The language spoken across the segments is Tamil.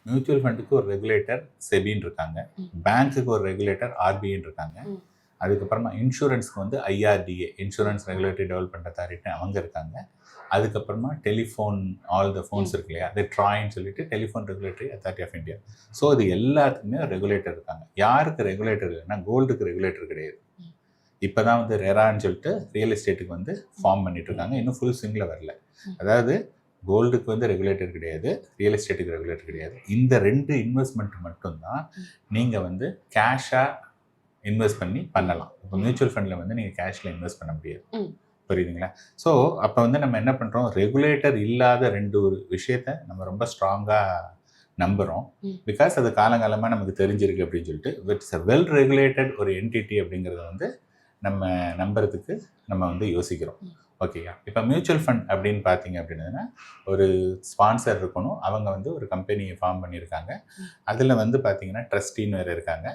மியூச்சுவல் ஃபண்டுக்கு ஒரு ரெகுலேட்டர் செபின்னு இருக்காங்க, பேங்க்குக்கு ஒரு ரெகுலேட்டர் ஆர்பிஐன்னு இருக்காங்க, அதுக்கப்புறமா இன்சூரன்ஸ்க்கு வந்து IRDA insurance regulatory development authority அவங்க இருக்காங்க, அதுக்கப்புறமா டெலிஃபோன் ஆல் த ஃபோன்ஸ் இருக்கு இல்லையா, அது ட்ராயின்னு சொல்லிட்டு telephone regulatory authority of India. So இது எல்லாத்துக்குமே ரெகுலேட்டர் இருக்காங்க. யாருக்கு ரெகுலேட்டர் இல்லைன்னா கோல்டுக்கு ரெகுலேட்டர் கிடையாது. இப்போ தான் வந்து ரெரான்னு சொல்லிட்டு ரியல் எஸ்டேட்டுக்கு வந்து ஃபார்ம் பண்ணிட்டு இருக்காங்க, இன்னும் ஃபுல் ஸ்விங்கில் வரல. அதாவது கோல்டுக்கு வந்து ரெகுலேட்டர் கிடையாது, ரியல் எஸ்டேட்டுக்கு ரெகுலேட்டர் கிடையாது. இந்த 2 இன்வெஸ்ட்மெண்ட் மட்டும்தான் நீங்கள் வந்து கேஷாக இன்வெஸ்ட் பண்ணி பண்ணலாம். இப்போ மியூச்சுவல் ஃபண்டில் வந்து நீங்கள் கேஷில் இன்வெஸ்ட் பண்ண முடியாது, புரியுதுங்களா? ஸோ அப்போ வந்து நம்ம என்ன பண்ணுறோம், ரெகுலேட்டர் இல்லாத 2 விஷயத்த நம்ம ரொம்ப ஸ்ட்ராங்காக நம்புகிறோம். பிகாஸ் அது காலங்காலமாக நமக்கு தெரிஞ்சிருக்கு அப்படின்னு சொல்லிட்டு. இட்ஸ் அ வெல் ரெகுலேட்டட் ஒரு என்டிட்டி அப்படிங்கிறத வந்து நம்ம நம்புறதுக்கு நம்ம வந்து யோசிக்கிறோம். ஓகேயா? இப்போ மியூச்சுவல் ஃபண்ட் அப்படின்னு பார்த்தீங்க அப்படின்னா ஒரு ஸ்பான்சர் இருக்கணும், அவங்க வந்து ஒரு கம்பெனியை ஃபார்ம் பண்ணியிருக்காங்க, அதில் வந்து பார்த்தீங்கன்னா ட்ரஸ்டின்னு வேறு இருக்காங்க.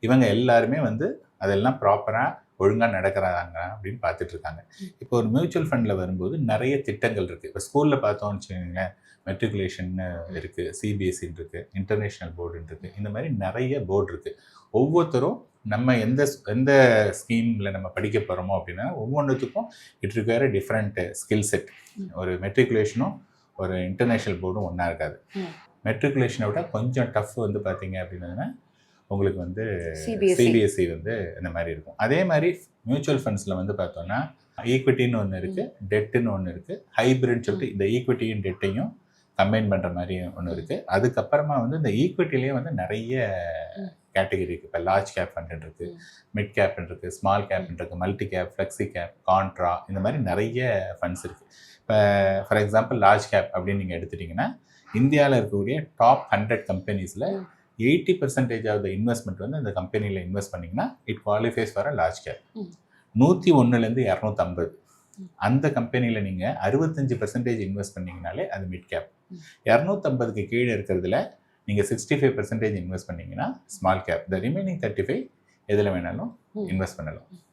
இவங்க எல்லாருமே வந்து அதெல்லாம் ப்ராப்பராக ஒழுங்காக நடக்கிறாங்க அப்படின்னு பார்த்துட்டு இருக்காங்க. இப்போ ஒரு மியூச்சுவல் ஃபண்டில் வரும்போது நிறைய திட்டங்கள் இருக்குது. இப்போ ஸ்கூலில் பார்த்தோம்னு வச்சுக்கோங்களேன், மெட்ரிகுலேஷன்னு இருக்குது, சிபிஎஸ்சின்னு இருக்குது, இன்டர்நேஷ்னல் போர்டுன்னு இருக்குது, இந்த மாதிரி நிறைய போர்டு இருக்குது. ஒவ்வொருத்தரும் நம்ம எந்த ஸ்கீமில் நம்ம படிக்க போகிறோமோ அப்படின்னா ஒவ்வொன்றுத்துக்கும் it require different skill set. ஒரு மெட்ரிகுலேஷனும் ஒரு இன்டர்நேஷ்னல் போர்டும் ஒன்றா இருக்காது. மெட்ரிகுலேஷனை விட கொஞ்சம் டஃப் வந்து பார்த்தீங்க அப்படின்னா உங்களுக்கு வந்து சிபிஎஸ்சி வந்து இந்த மாதிரி இருக்கும். அதே மாதிரி மியூச்சுவல் ஃபண்ட்ஸில் வந்து பார்த்தோன்னா ஈக்விட்டின்னு ஒன்று இருக்குது, டெட்டுன்னு ஒன்று இருக்குது, ஹைப்ரிட்னு சொல்லிட்டு இந்த ஈக்விட்டியும் டெட்டையும் கம்பைன் பண்ணுற மாதிரி ஒன்று இருக்குது. அதுக்கப்புறமா வந்து இந்த ஈக்விட்டிலேயே வந்து நிறைய கேட்டகரி இருக்குது. இப்போ லார்ஜ் கேப் ஃபண்ட் இருக்குது, மிட் கேப் இருக்குது, ஸ்மால் கேப் இருக்குது, multi cap, flexi gap, contra, இந்த மாதிரி நிறைய ஃபண்ட்ஸ் இருக்குது. இப்போ ஃபார் எக்ஸாம்பிள் லார்ஜ் கேப் அப்படின்னு நீங்கள் எடுத்துட்டிங்கன்னா இந்தியாவில் இருக்கக்கூடிய டாப் 100 கம்பெனிஸில் 80% ஆஃப் த இன்வெஸ்ட்மெண்ட் வந்து அந்த கம்பெனியில் இன்வெஸ்ட் பண்ணிங்கன்னா it qualifies for a large cap. 101லேருந்து 250 அந்த கம்பெனியில் நீங்கள் 65% இன்வெஸ்ட் பண்ணிங்கனாலே அது மிட் கேப். 250க்கு கீழே இருக்கிறதுல நீங்கள் 65% இன்வெஸ்ட் பண்ணிங்கன்னா ஸ்மால் கேப். த ரிமைனிங் 35 எதில் வேணாலும் இன்வெஸ்ட் பண்ணலாம்.